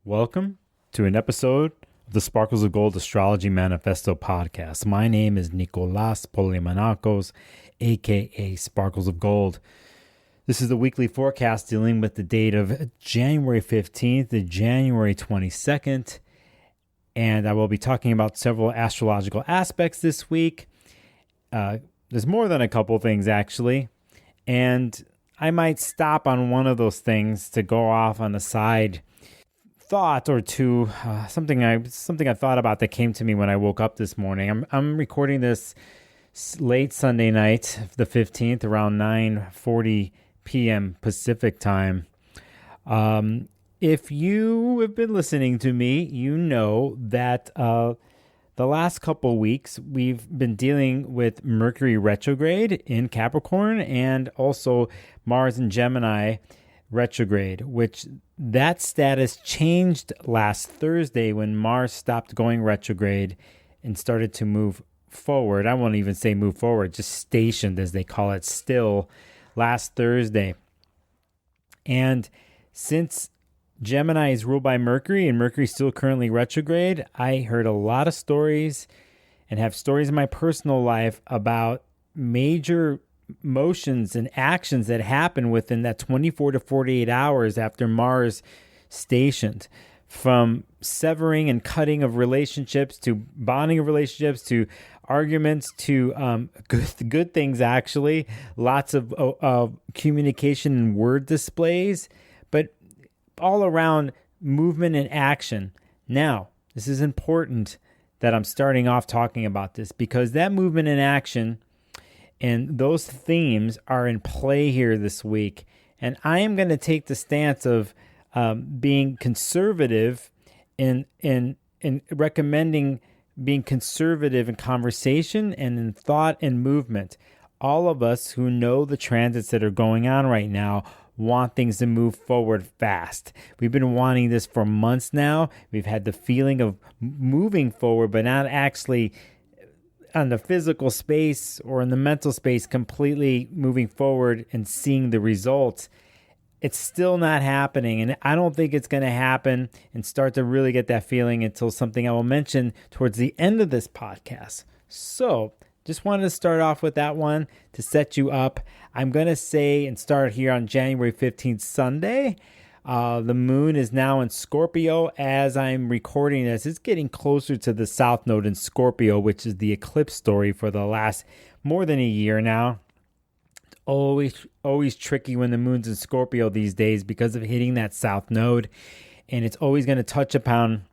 Welcome to an episode of the Sparkles of Gold Astrology Manifesto podcast. My name is Nicolas Polymenakos, aka Sparkles of Gold. This is the weekly forecast dealing with the date of January 15th to January 22nd. And I will be talking about several astrological aspects this week. There's more than a couple things, actually. And I might stop on one of those things to go off on a side thought or two, something I thought about that came to me when I woke up this morning. I'm recording this late Sunday night, the 15th, around 9:40 p.m. Pacific time. If you have been listening to me, you know that the last couple weeks we've been dealing with Mercury retrograde in Capricorn and also Mars in Gemini retrograde, which that status changed last Thursday when Mars stopped going retrograde and started to move forward. I won't even say move forward, just stationed, as they call it, still last Thursday. And since Gemini is ruled by Mercury and Mercury is still currently retrograde, I heard a lot of stories and have stories in my personal life about major motions and actions that happen within that 24 to 48 hours after Mars stationed, from severing and cutting of relationships to bonding of relationships to arguments to good things, actually. Lots of communication and word displays, but all around movement and action. Now, this is important that I'm starting off talking about this because that movement and action and those themes are in play here this week. And I am going to take the stance of being conservative in recommending being conservative in conversation and in thought and movement. All of us who know the transits that are going on right now want things to move forward fast. We've been wanting this for months now. We've had the feeling of moving forward, but not actually on the physical space or in the mental space completely moving forward and seeing the results. It's still not happening, and I don't think it's going to happen and start to really get that feeling until something I will mention towards the end of this podcast. So just wanted to start off with that one to set you up. I'm going to say and start here on January 15th, Sunday. The moon is now in Scorpio as I'm recording this. It's getting closer to the south node in Scorpio, which is the eclipse story for the last more than a year now. It's always tricky when the moon's in Scorpio these days because of hitting that south node. And it's always going to touch upon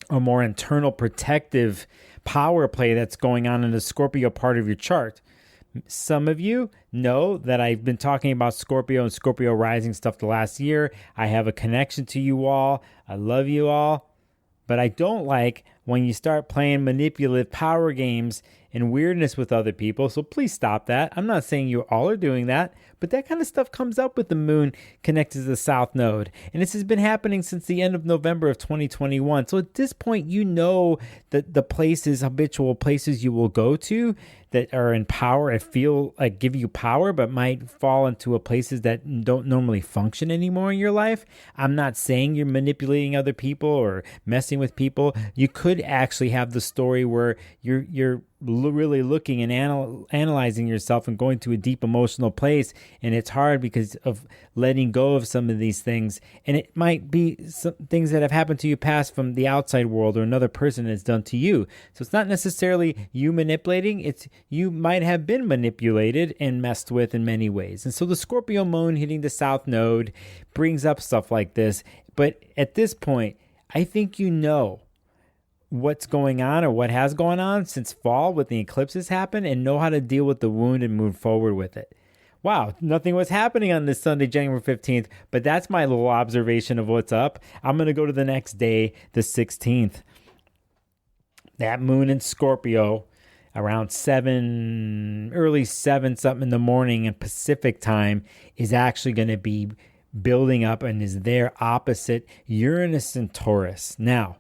a more internal protective power play that's going on in the Scorpio part of your chart. Some of you know that I've been talking about Scorpio and Scorpio rising stuff the last year. I have a connection to you all. I love you all. But I don't like when you start playing manipulative power games and weirdness with other people. So please stop that. I'm not saying you all are doing that, but that kind of stuff comes up with the moon connected to the south node. And this has been happening since the end of November of 2021. So at this point, you know that the places, habitual places you will go to that are in power and feel like give you power, but might fall into places that don't normally function anymore in your life. I'm not saying you're manipulating other people or messing with people. You could actually have the story where you're really looking and analyzing yourself and going to a deep emotional place, and it's hard because of letting go of some of these things, and it might be some things that have happened to you past from the outside world or another person has done to you. So it's not necessarily you manipulating, it's you might have been manipulated and messed with in many ways. And so the Scorpio moon hitting the south node brings up stuff like this. But at this point, I think you know what's going on or what has gone on since fall with the eclipses happen and know how to deal with the wound and move forward with it. Wow, nothing was happening on this Sunday, January 15th, but that's my little observation of what's up. I'm going to go to the next day, the 16th. That moon in Scorpio around early 7 something in the morning in Pacific time is actually going to be building up and is there opposite Uranus and Taurus. Now,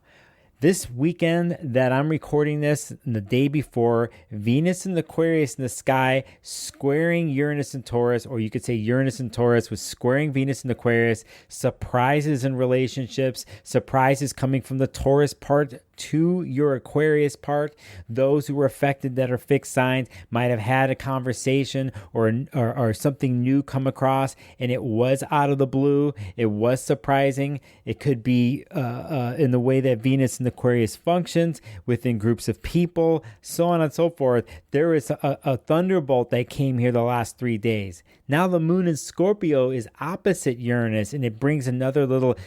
This weekend that I'm recording this, the day before, Venus and Aquarius in the sky squaring Uranus and Taurus, or you could say Uranus and Taurus was squaring Venus and Aquarius. Surprises in relationships, surprises coming from the Taurus part to your Aquarius part. Those who were affected that are fixed signs might have had a conversation or something new come across, and it was out of the blue. It was surprising. It could be in the way that Venus and Aquarius functions within groups of people, so on and so forth. There is a thunderbolt that came here the last 3 days. Now the moon in Scorpio is opposite Uranus, and it brings another little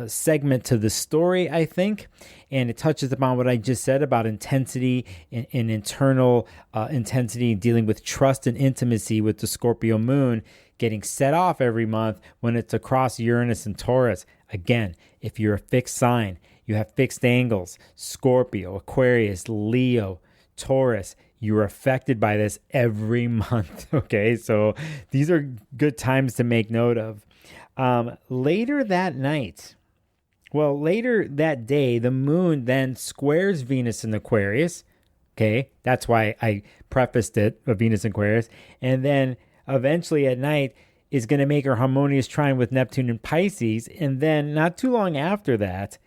segment to the story, I think. And it touches upon what I just said about intensity and internal intensity, dealing with trust and intimacy with the Scorpio moon getting set off every month when it's across Uranus and Taurus. Again, if you're a fixed sign, you have fixed angles, Scorpio, Aquarius, Leo, Taurus, you're affected by this every month, okay? So these are good times to make note of. Later that day, the moon then squares Venus in Aquarius, okay? That's why I prefaced it, Venus in Aquarius. And then eventually at night is going to make her harmonious trine with Neptune in Pisces. And then not too long after that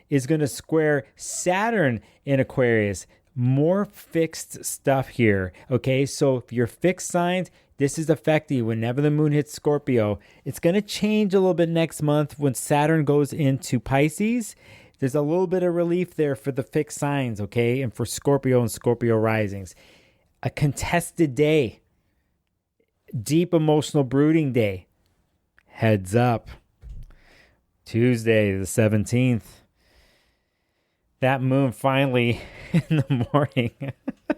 is going to square Saturn in Aquarius. More fixed stuff here, okay? So if you're fixed signs, this is affecting you whenever the moon hits Scorpio. It's going to change a little bit next month when Saturn goes into Pisces. There's a little bit of relief there for the fixed signs, okay? And for Scorpio and Scorpio risings. A contested day. Deep emotional brooding day. Heads up. Tuesday, the 17th. That moon finally in the morning,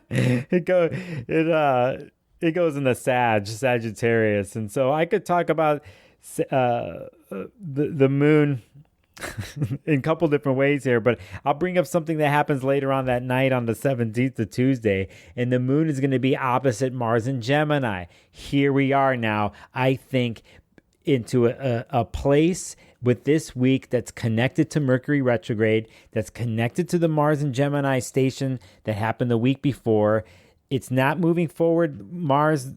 it goes in the Sagittarius. And so I could talk about the moon in a couple different ways here, but I'll bring up something that happens later on that night on the 17th of Tuesday, and the moon is going to be opposite Mars in Gemini. Here we are now, I think, into a place with this week that's connected to Mercury retrograde, that's connected to the Mars and Gemini station that happened the week before. It's not moving forward, Mars,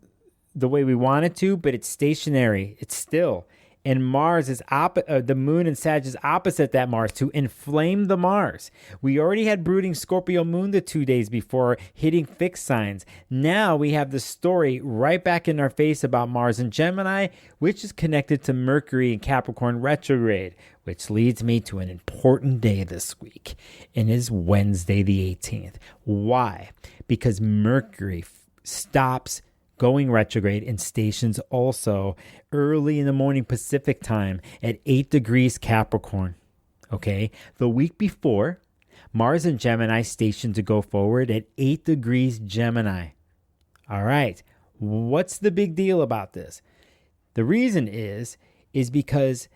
the way we want it to, but it's stationary. It's still. And Mars is the moon in Sag is opposite that Mars to inflame the Mars. We already had brooding Scorpio moon the 2 days before hitting fixed signs. Now we have the story right back in our face about Mars and Gemini, which is connected to Mercury and Capricorn retrograde, which leads me to an important day this week. And it is Wednesday the 18th. Why? Because Mercury stops going retrograde and stations also early in the morning Pacific time at 8 degrees Capricorn. Okay, the week before, Mars and Gemini stationed to go forward at 8 degrees Gemini. All right, what's the big deal about this? The reason is because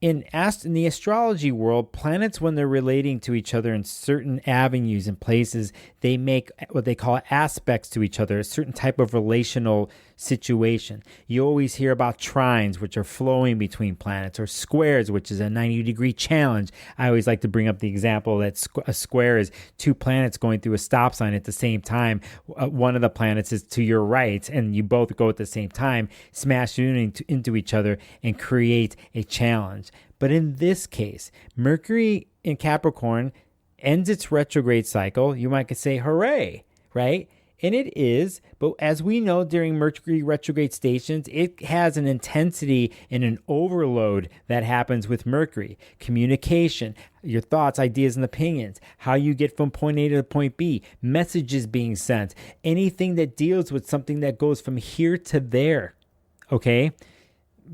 in the astrology world, planets, when they're relating to each other in certain avenues and places, they make what they call aspects to each other, a certain type of relational situation. You always hear about trines, which are flowing between planets, or squares, which is a 90-degree challenge. I always like to bring up the example that a square is two planets going through a stop sign at the same time. One of the planets is to your right, and you both go at the same time, smash into each other, and create a challenge. But in this case, Mercury in Capricorn ends its retrograde cycle. You might say, hooray, right? And it is, but as we know, during Mercury retrograde stations, it has an intensity and an overload that happens with Mercury. Communication, your thoughts, ideas, and opinions, how you get from point A to point B, messages being sent, anything that deals with something that goes from here to there, okay?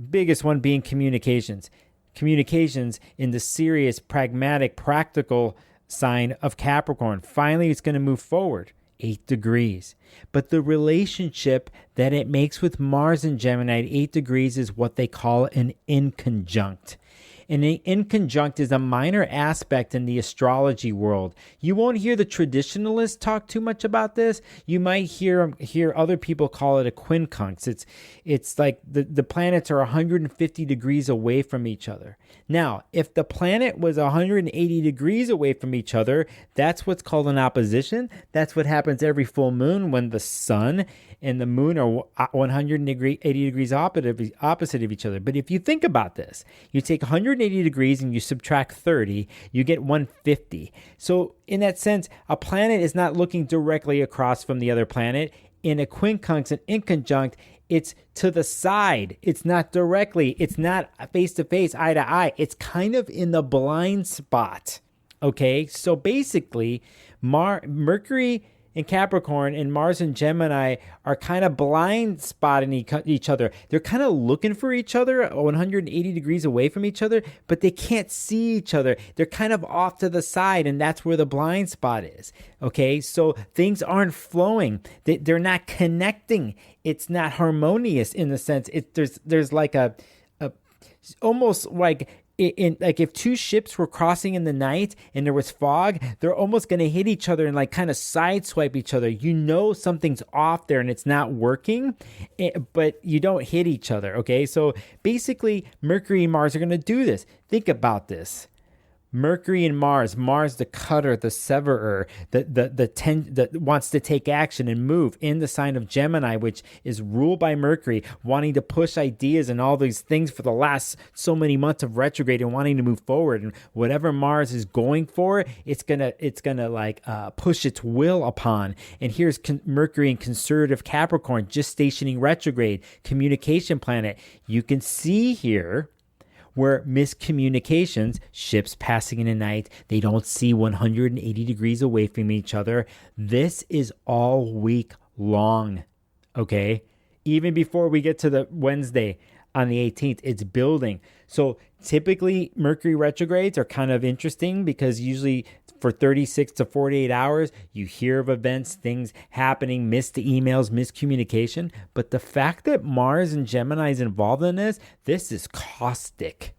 Biggest one being communications. Communications in the serious, pragmatic, practical sign of Capricorn. Finally, it's going to move forward. 8 degrees. But the relationship that it makes with Mars and Gemini at 8 degrees is what they call an inconjunct. And an inconjunct is a minor aspect in the astrology world. You won't hear the traditionalists talk too much about this. You might hear other people call it a quincunx. It's like the planets are 150 degrees away from each other. Now, if the planet was 180 degrees away from each other, that's what's called an opposition. That's what happens every full moon when the sun and the moon are 180 degrees opposite of each other. But if you think about this, you take 180 degrees and you subtract 30, you get 150. So in that sense, a planet is not looking directly across from the other planet. In a quincunx, an inconjunct, it's to the side. It's not directly. It's not face to face, eye to eye. It's kind of in the blind spot. Okay, so basically, Mercury in Capricorn and Mars in Gemini are kind of blind spotting each other. They're kind of looking for each other 180 degrees away from each other, but they can't see each other. They're kind of off to the side, and that's where the blind spot is. Okay, so things aren't flowing. They're not connecting. It's not harmonious in the sense. There's like a almost like if two ships were crossing in the night and there was fog, they're almost going to hit each other and like kind of sideswipe each other. You know something's off there and it's not working, but you don't hit each other. Okay, so basically Mercury and Mars are going to do this. Think about this. Mercury and Mars the cutter, the severer, that wants to take action and move in the sign of Gemini, which is ruled by Mercury, wanting to push ideas and all these things for the last so many months of retrograde and wanting to move forward. And whatever Mars is going for, it's gonna like push its will upon. And here's Mercury in conservative Capricorn, just stationing retrograde, communication planet. You can see here where miscommunications, ships passing in the night, they don't see 180 degrees away from each other. This is all week long, okay? Even before we get to the Wednesday on the 18th, it's building. So typically Mercury retrogrades are kind of interesting because usually for 36 to 48 hours, you hear of events, things happening, missed emails, miscommunication. But the fact that Mars and Gemini is involved in this is caustic.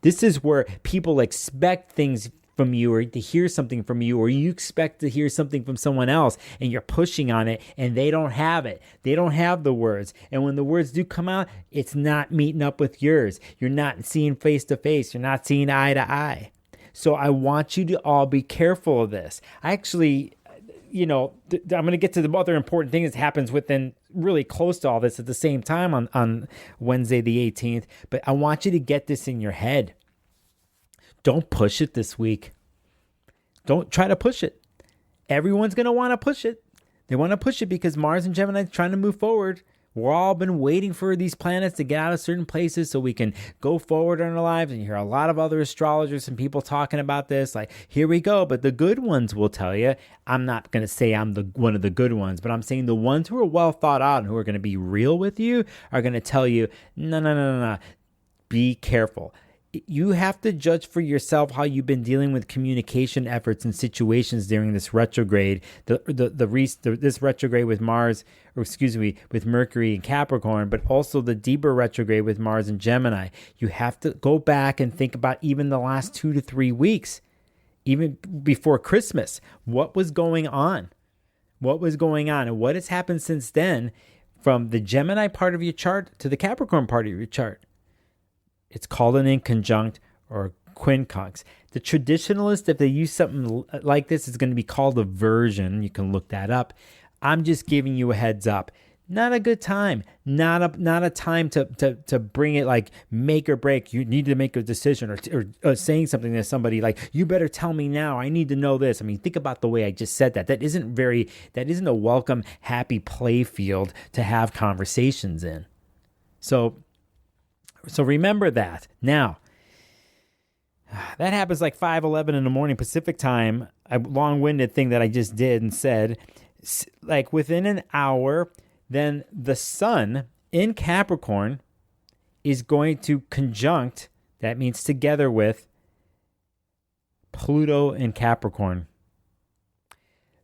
This is where people expect things from you or to hear something from you, or you expect to hear something from someone else and you're pushing on it and they don't have it. They don't have the words. And when the words do come out, it's not meeting up with yours. You're not seeing face to face. You're not seeing eye to eye. So I want you to all be careful of this. I actually, I'm going to get to the other important thing that happens within really close to all this at the same time on Wednesday the 18th. But I want you to get this in your head. Don't push it this week. Don't try to push it. Everyone's going to want to push it. They want to push it because Mars and Gemini are trying to move forward. We've all been waiting for these planets to get out of certain places so we can go forward in our lives. And you hear a lot of other astrologers and people talking about this, like, here we go. But the good ones will tell you, I'm not going to say I'm one of the good ones, but I'm saying the ones who are well thought out and who are going to be real with you are going to tell you, no. Be careful. You have to judge for yourself how you've been dealing with communication efforts and situations during this retrograde. This retrograde with with Mercury and Capricorn, but also the deeper retrograde with Mars and Gemini. You have to go back and think about even the last 2 to 3 weeks, even before Christmas. What was going on? And what has happened since then from the Gemini part of your chart to the Capricorn part of your chart? It's called an inconjunct or quincunx. The traditionalist, if they use something like this, is going to be called a version. You can look that up. I'm just giving you a heads up. Not a good time. Not a time to bring it like make or break. You need to make a decision or saying something to somebody like, you better tell me now. I need to know this. I mean, think about the way I just said that. That isn't a welcome, happy play field to have conversations in. So remember that. Now, that happens like 5:11 in the morning Pacific time, a long-winded thing that I just did and said. Like within an hour, then the sun in Capricorn is going to conjunct, that means together with, Pluto in Capricorn.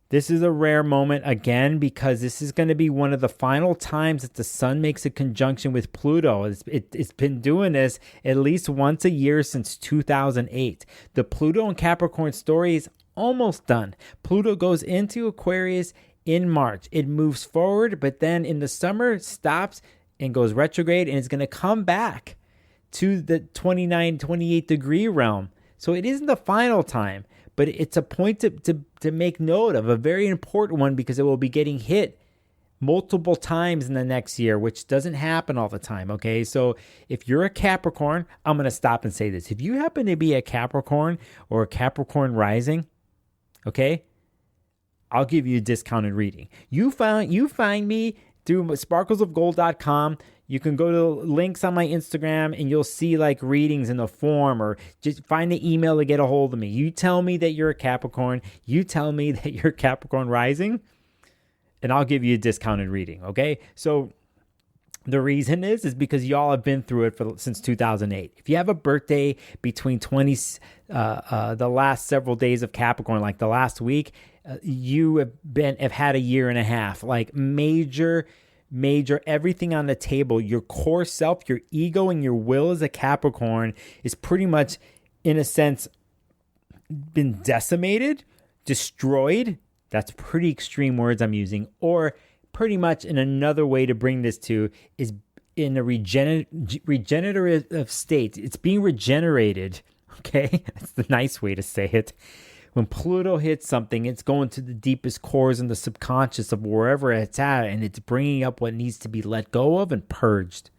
This is a rare moment again because this is going to be one of the final times that the sun makes a conjunction with Pluto. It's been doing this at least once a year since 2008. The Pluto and Capricorn story is almost done. Pluto goes into Aquarius in March. It moves forward, but then in the summer stops and goes retrograde, and it's going to come back to the 29, 28 degree realm. So it isn't the final time, but it's a point to make note of, a very important one, because it will be getting hit multiple times in the next year, which doesn't happen all the time, okay? So if you're a Capricorn, I'm going to stop and say this. If you happen to be a Capricorn or a Capricorn rising, okay, I'll give you a discounted reading. You find me through sparklesofgold.com. You can go to links on my Instagram and you'll see like readings in the form, or just find the email to get a hold of me. You tell me that you're a Capricorn. You tell me that you're Capricorn rising, and I'll give you a discounted reading, okay? So the reason is because y'all have been through it since 2008. If you have a birthday between the last several days of Capricorn, like the last week, you have had a year and a half, like major everything on the table. Your core self, your ego, and your will as a Capricorn is pretty much, in a sense, been decimated, destroyed. That's pretty extreme words I'm using. Or pretty much in another way to bring this to is in a regenerative state. It's being regenerated. Okay, that's the nice way to say it. When Pluto hits something, it's going to the deepest cores in the subconscious of wherever it's at, and it's bringing up what needs to be let go of and purged.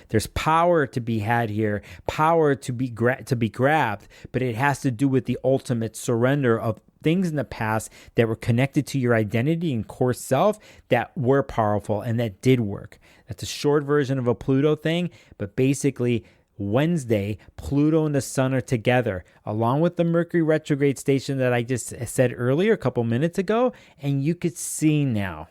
There's power to be had here, power to be grabbed, but it has to do with the ultimate surrender of things in the past that were connected to your identity and core self that were powerful and that did work. That's a short version of a Pluto thing, but basically Wednesday, Pluto and the sun are together, along with the Mercury retrograde station that I just said earlier, a couple minutes ago, and you could see now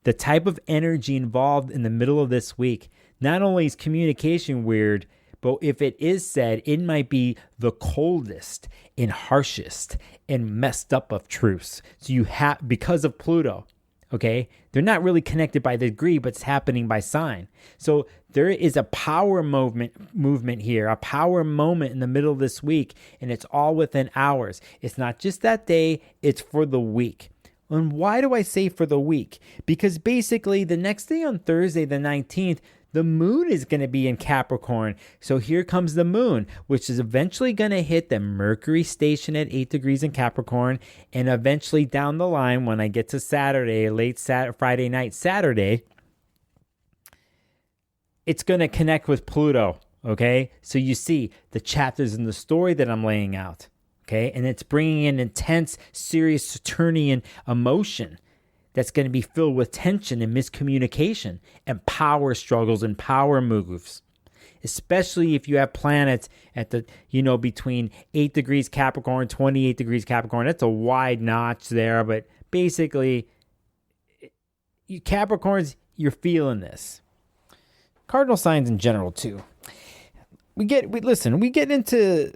the type of energy involved in the middle of this week. Not only is communication weird, but if it is said, it might be the coldest and harshest and messed up of truths. So you have, because of Pluto, okay, they're not really connected by degree, but it's happening by sign. So there is a power movement here, a power moment in the middle of this week, and it's all within hours. It's not just that day, it's for the week. And why do I say for the week? Because basically the next day on Thursday, the 19th, the moon is going to be in Capricorn. So here comes the moon, which is eventually going to hit the Mercury station at 8 degrees in Capricorn. And eventually down the line, when I get to Saturday, Friday night, Saturday, it's going to connect with Pluto. Okay. So you see the chapters in the story that I'm laying out. Okay. And it's bringing in intense, serious Saturnian emotion that's going to be filled with tension and miscommunication and power struggles and power moves, especially if you have planets at the, between 8 degrees Capricorn, 28 degrees Capricorn. That's a wide notch there, but basically, you Capricorns, you're feeling this. Cardinal signs in general too. We get into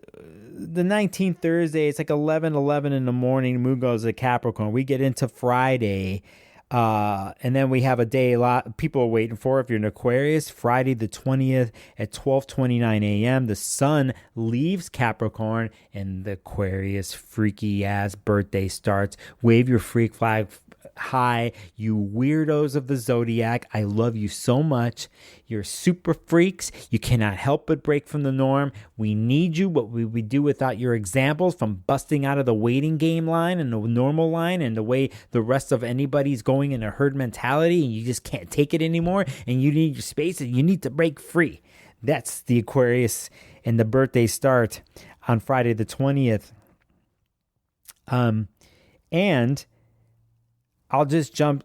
the 19th Thursday. It's like 11:11 in the morning. The moon goes to Capricorn. We get into Friday, and then we have a day a lot people are waiting for. If you're an Aquarius, Friday the 20th at 12:29 a.m. the sun leaves Capricorn, and the Aquarius freaky ass birthday starts. Wave your freak flag high, you weirdos of the zodiac. I love you so much. You're super freaks. You cannot help but break from the norm. We need you. What would we do without your examples, from busting out of the waiting game line and the normal line and the way the rest of anybody's going in a herd mentality, and you just can't take it anymore, and you need your space and you need to break free. That's the Aquarius, and the birthday start on Friday the 20th. And I'll just jump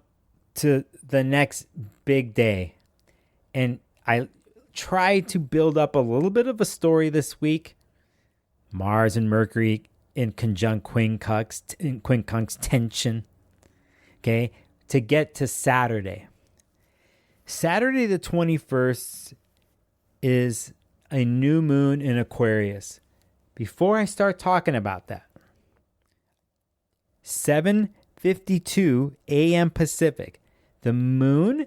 to the next big day. And I tried to build up a little bit of a story this week. Mars and Mercury in conjunct quincunx tension. Okay, to get to Saturday. Saturday the 21st is a new moon in Aquarius. Before I start talking about that, 7 7:52 a.m. Pacific, the moon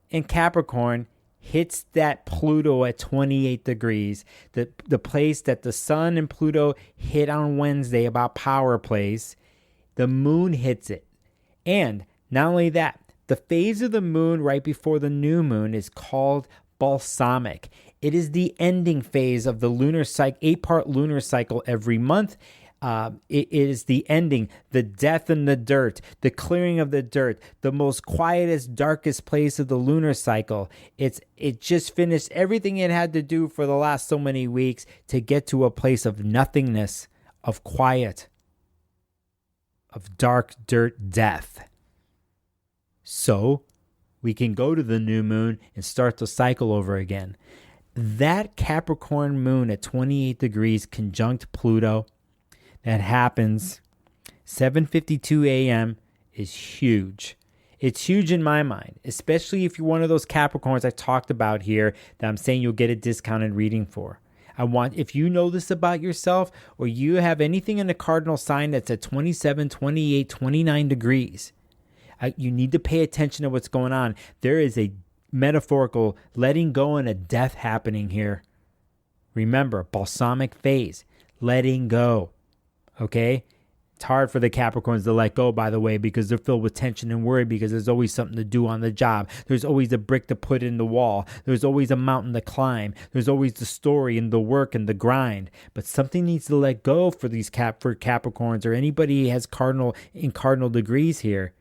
in Capricorn hits that Pluto at 28 degrees, the place that the sun and Pluto hit on Wednesday about power plays. The moon hits it. And not only that, the phase of the moon right before the new moon is called balsamic. It is the ending phase of the lunar cycle, 8-part lunar cycle every month. It is the ending, the death in the dirt, the clearing of the dirt, the most quietest, darkest place of the lunar cycle. It just finished everything it had to do for the last so many weeks to get to a place of nothingness, of quiet, of dark dirt death. So we can go to the new moon and start the cycle over again. That Capricorn moon at 28 degrees conjunct Pluto, that happens 7:52 a.m. is huge. It's huge in my mind, especially if you're one of those Capricorns I talked about here that I'm saying you'll get a discounted reading for. If you know this about yourself, or you have anything in the cardinal sign that's at 27, 28, 29 degrees, you need to pay attention to what's going on. There is a metaphorical letting go and a death happening here. Remember, balsamic phase, letting go. Okay? It's hard for the Capricorns to let go, by the way, because they're filled with tension and worry, because there's always something to do on the job. There's always a brick to put in the wall. There's always a mountain to climb. There's always the story and the work and the grind. But something needs to let go for these for Capricorns, or anybody who has cardinal degrees here.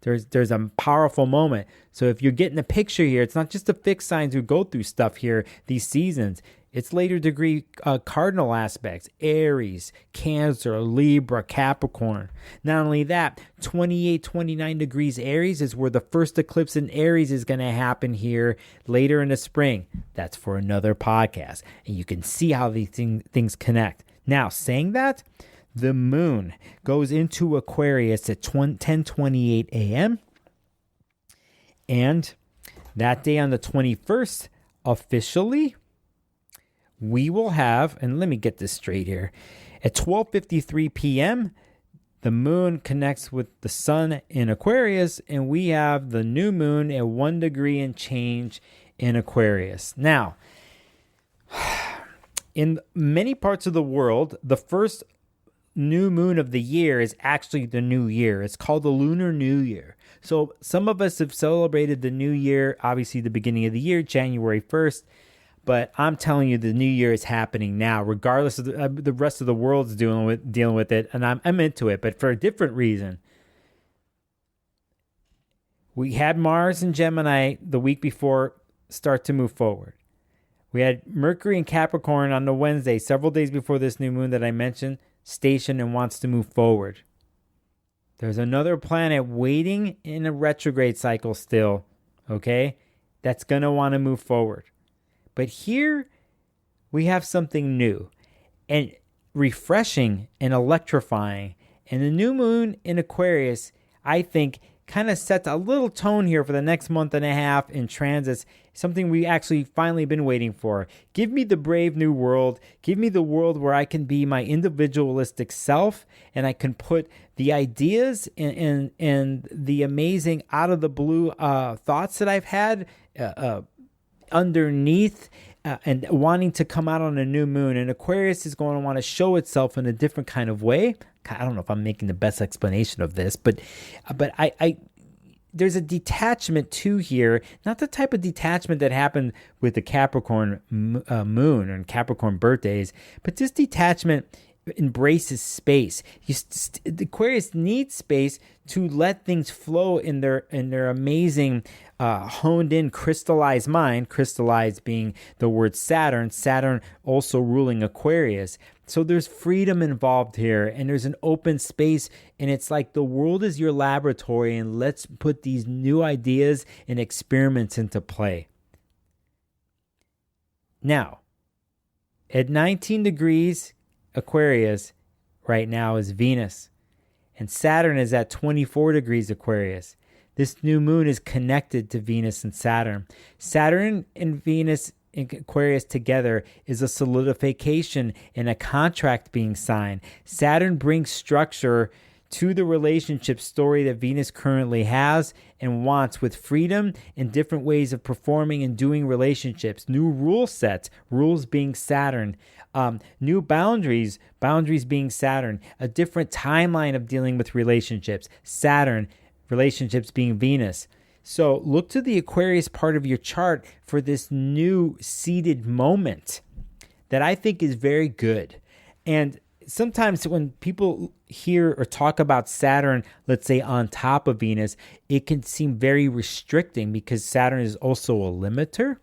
There's a powerful moment. So if you're getting a picture here, it's not just the fixed signs who go through stuff here, these seasons. It's later degree cardinal aspects: Aries, Cancer, Libra, Capricorn. Not only that, 28, 29 degrees Aries is where the first eclipse in Aries is going to happen here later in the spring. That's for another podcast. And you can see how these things connect. Now, saying that, the moon goes into Aquarius at 10:28 a.m. And that day on the 21st, officially, we will have, and let me get this straight here, at 12:53 p.m., the moon connects with the sun in Aquarius, and we have the new moon at 1 degree and change in Aquarius. Now, in many parts of the world, the first new moon of the year is actually the new year. It's called the Lunar New Year. So some of us have celebrated the new year, obviously the beginning of the year, January 1st. But I'm telling you, the new year is happening now, regardless of the rest of the world's dealing with it, and I'm into it, but for a different reason. We had Mars and Gemini the week before start to move forward. We had Mercury and Capricorn on the Wednesday, several days before this new moon that I mentioned, station and wants to move forward. There's another planet waiting in a retrograde cycle still, okay, that's going to want to move forward. But here we have something new and refreshing and electrifying. And the new moon in Aquarius, I think, kind of sets a little tone here for the next month and a half in transits, something we actually finally been waiting for. Give me the brave new world. Give me the world where I can be my individualistic self, and I can put the ideas and the amazing out of the blue thoughts that I've had underneath and wanting to come out on a new moon. And Aquarius is going to want to show itself in a different kind of way. I don't know if I'm making the best explanation of this, but I there's a detachment too here, not the type of detachment that happened with the Capricorn moon and Capricorn birthdays, but this detachment embraces space. The Aquarius needs space to let things flow in their amazing honed in crystallized mind, crystallized being the word Saturn also ruling Aquarius. So there's freedom involved here, and there's an open space, and it's like the world is your laboratory, and let's put these new ideas and experiments into play. Now, at 19 degrees Aquarius right now is Venus, and Saturn is at 24 degrees Aquarius. This new moon is connected to Venus and Saturn. Saturn and Venus in Aquarius together is a solidification and a contract being signed. Saturn brings structure to the relationship story that Venus currently has and wants, with freedom and different ways of performing and doing relationships, new rule sets, rules being Saturn, new boundaries being Saturn, a different timeline of dealing with relationships, Saturn, relationships being Venus. So look to the Aquarius part of your chart for this new seeded moment that I think is very good. And sometimes when people hear or talk about Saturn, let's say on top of Venus, it can seem very restricting because Saturn is also a limiter,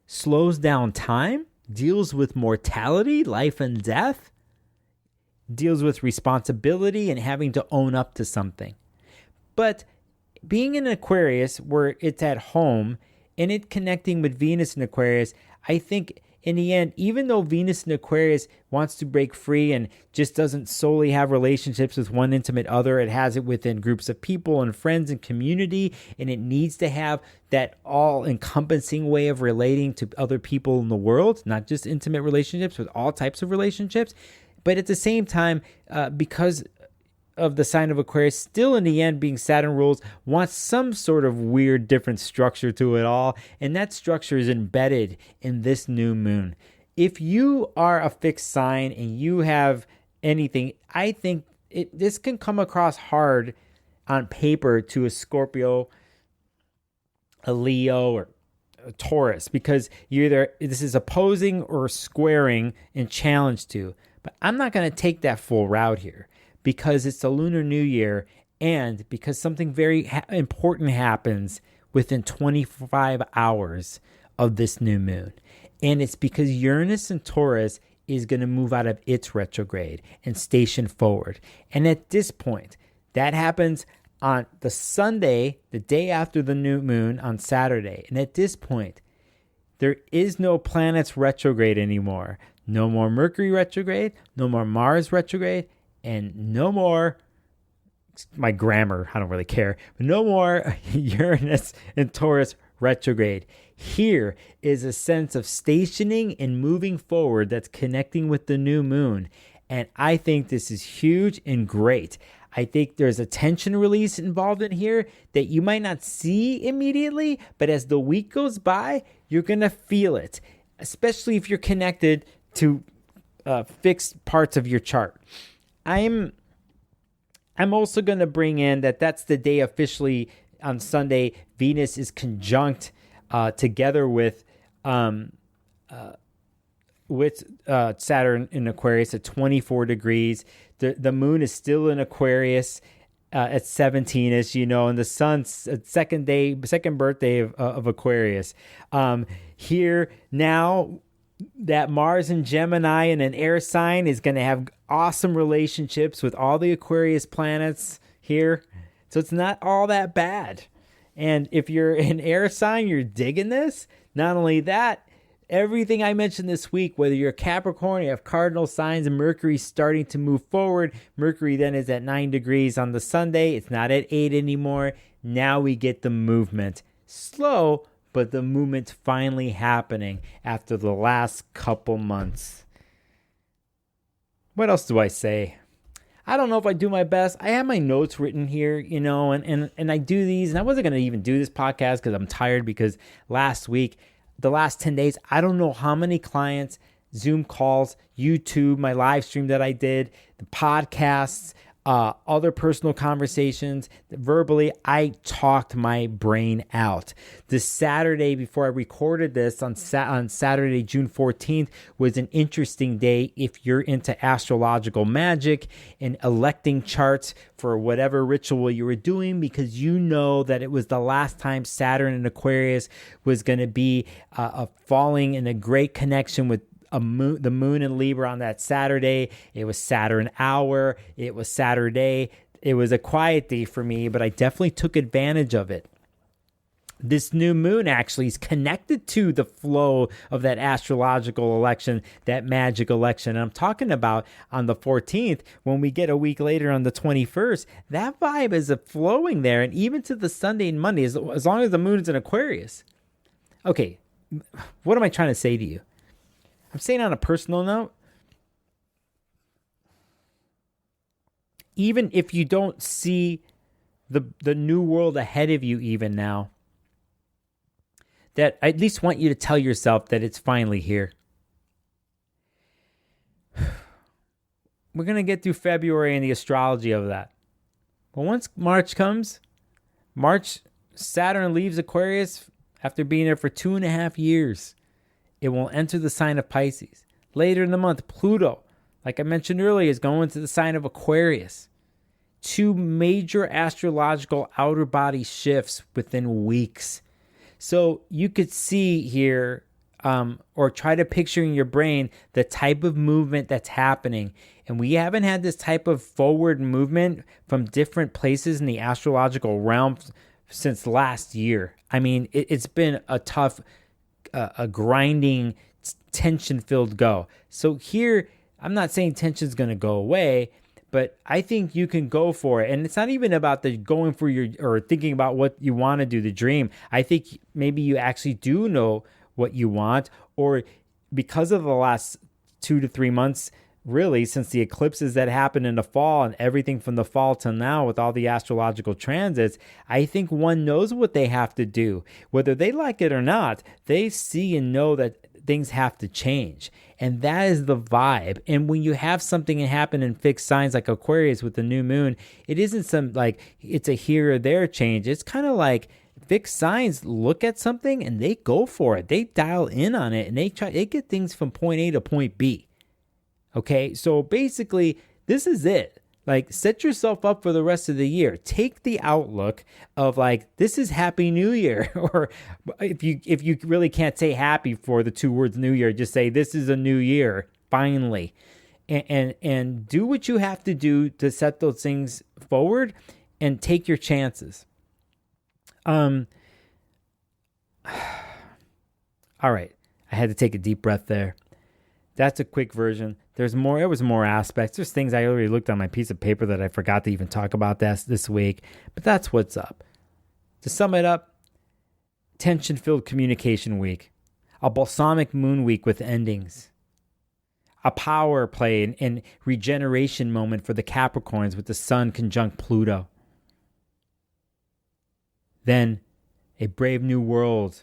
slows down time, deals with mortality, life and death, deals with responsibility and having to own up to something. But being in Aquarius where it's at home and it connecting with Venus in Aquarius, I think in the end, even though Venus in Aquarius wants to break free and just doesn't solely have relationships with one intimate other, it has it within groups of people and friends and community, and it needs to have that all-encompassing way of relating to other people in the world, not just intimate relationships, with all types of relationships. But at the same time, because of the sign of Aquarius, still in the end being Saturn rules, wants some sort of weird different structure to it all, and that structure is embedded in this new moon. If you are a fixed sign and you have anything, I think this can come across hard on paper to a Scorpio, a Leo, or a Taurus, because this is opposing or squaring and challenge to. But I'm not going to take that full route here, because it's the Lunar New Year and because something very important happens within 25 hours of this new moon. And it's because Uranus and Taurus is going to move out of its retrograde and station forward. And at this point, that happens on the Sunday, the day after the new moon, on Saturday. And at this point, there is no planets retrograde anymore. No more Mercury retrograde, no more Mars retrograde, and no more, my grammar, I don't really care, but no more Uranus and Taurus retrograde. Here is a sense of stationing and moving forward that's connecting with the new moon. And I think this is huge and great. I think there's a tension release involved in here that you might not see immediately, but as the week goes by, you're going to feel it, especially if you're connected to fixed parts of your chart. I'm also going to bring in that's the day officially on Sunday Venus is conjunct together with Saturn in Aquarius at 24 degrees. The moon is still in Aquarius at 17, as you know, and the sun's second birthday of Aquarius. Here now, that Mars in Gemini and an air sign is going to have awesome relationships with all the Aquarius planets here. So it's not all that bad. And if you're an air sign, you're digging this. Not only that, everything I mentioned this week, whether you're a Capricorn, you have cardinal signs, and Mercury starting to move forward. Mercury then is at 9 degrees on the Sunday. It's not at 8 anymore. Now we get the movement. Slow, but the movement's finally happening after the last couple months. What else do I say? I don't know if I do my best. I have my notes written here, and I do these, and I wasn't going to even do this podcast because I'm tired, because last week, the last 10 days, I don't know how many clients, Zoom calls, YouTube, my live stream that I did, the podcasts, other personal conversations. Verbally, I talked my brain out. This Saturday, before I recorded this on Saturday, June 14th, was an interesting day if you're into astrological magic and electing charts for whatever ritual you were doing, because you know that it was the last time Saturn in Aquarius was going to be falling in a great connection with the moon in Libra on that Saturday. It was Saturn hour. It was Saturday. It was a quiet day for me, but I definitely took advantage of it. This new moon actually is connected to the flow of that astrological election, that magic election. And I'm talking about on the 14th, when we get a week later on the 21st, that vibe is flowing there, and even to the Sunday and Monday, as long as the moon is in Aquarius. Okay, what am I trying to say to you? I'm saying on a personal note, even if you don't see the new world ahead of you even now, that I at least want you to tell yourself that it's finally here. We're going to get through February and the astrology of that. But once March comes, Saturn leaves Aquarius after being there for 2.5 years. It will enter the sign of Pisces. Later in the month, Pluto, like I mentioned earlier, is going to the sign of Aquarius. 2 major astrological outer body shifts within weeks. So you could see here, or try to picture in your brain the type of movement that's happening. And we haven't had this type of forward movement from different places in the astrological realm since last year. I mean, it's been a tough, a grinding, tension-filled go. So here, I'm not saying tension's going to go away, but I think you can go for it. And it's not even about the going for your, or thinking about what you want to do, the dream. I think maybe you actually do know what you want, or because of the last 2 to 3 months, really, since the eclipses that happened in the fall and everything from the fall till now with all the astrological transits, I think one knows what they have to do. Whether they like it or not, they see and know that things have to change. And that is the vibe. And when you have something happen in fixed signs like Aquarius with the new moon, it isn't some like it's a here or there change. It's kind of like fixed signs look at something and they go for it. They dial in on it and they get things from point A to point B. Okay, so basically, this is it. Like, set yourself up for the rest of the year. Take the outlook of like, this is Happy New Year. Or if you really can't say happy for the 2 words New Year, just say this is a new year, finally. And do what you have to do to set those things forward and take your chances. All right. I had to take a deep breath there. That's a quick version. There's more. It was more aspects. There's things I already looked on my piece of paper that I forgot to even talk about this week. But that's what's up. To sum it up, tension-filled communication week. A balsamic moon week with endings. A power play and regeneration moment for the Capricorns with the sun conjunct Pluto. Then a brave new world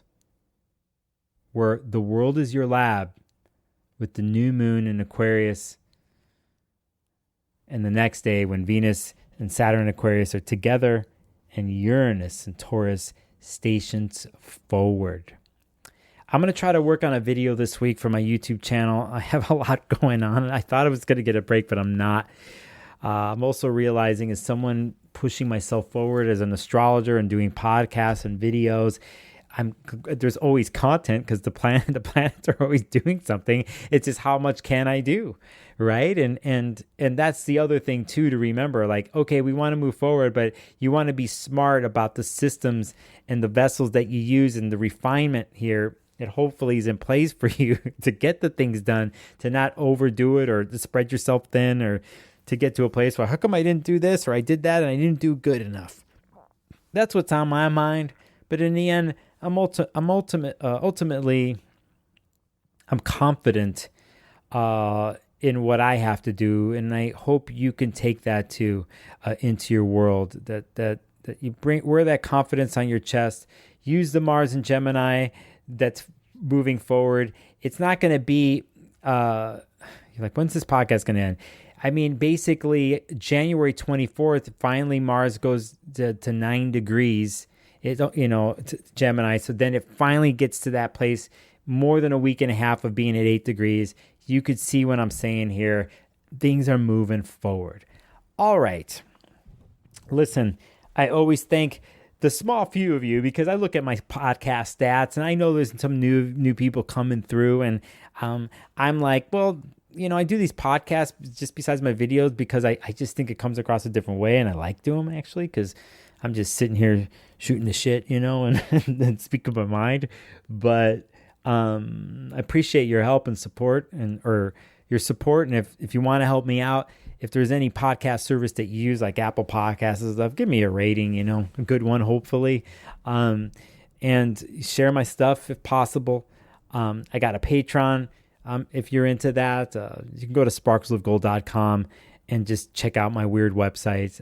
where the world is your lab, with the new moon in Aquarius. And the next day when Venus and Saturn and Aquarius are together and Uranus and Taurus stations forward. I'm going to try to work on a video this week for my YouTube channel. I have a lot going on. I thought I was going to get a break, but I'm not. I'm also realizing as someone pushing myself forward as an astrologer and doing podcasts and videos, there's always content because the planets are always doing something. It's just how much can I do, right? And that's the other thing too to remember. Like, okay, we want to move forward, but you want to be smart about the systems and the vessels that you use and the refinement here. It hopefully is in place for you to get the things done, to not overdo it or to spread yourself thin, or to get to a place where how come I didn't do this or I did that and I didn't do good enough. That's what's on my mind. But in the end, I'm ultimately confident in what I have to do, and I hope you can take that too into your world. That you wear that confidence on your chest. Use the Mars and Gemini that's moving forward. It's not going to be you're like, when's this podcast going to end? I mean, basically January 24th, finally Mars goes to 9 degrees. Gemini. So then it finally gets to that place, more than a week and a half of being at 8 degrees. You could see what I'm saying here. Things are moving forward. All right. Listen, I always thank the small few of you because I look at my podcast stats and I know there's some new people coming through, and I'm like, well, I do these podcasts just besides my videos because I just think it comes across a different way, and I like doing them actually because I'm just sitting here shooting the shit, and speaking my mind. But I appreciate your help and support or your support. And if you want to help me out, if there's any podcast service that you use, like Apple Podcasts and stuff, give me a rating, a good one, hopefully. And share my stuff if possible. I got a Patreon. If you're into that, you can go to sparklesofgold.com and just check out my weird website,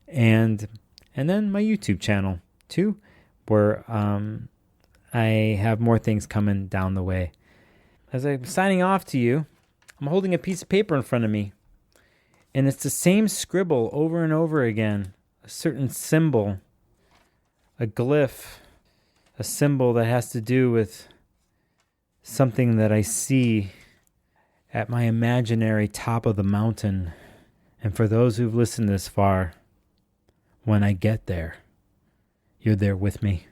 and then my YouTube channel too, where I have more things coming down the way. As I'm signing off to you, I'm holding a piece of paper in front of me, and it's the same scribble over and over again, a certain symbol, a glyph, a symbol that has to do with something that I see at my imaginary top of the mountain. And for those who've listened this far, when I get there, you're there with me.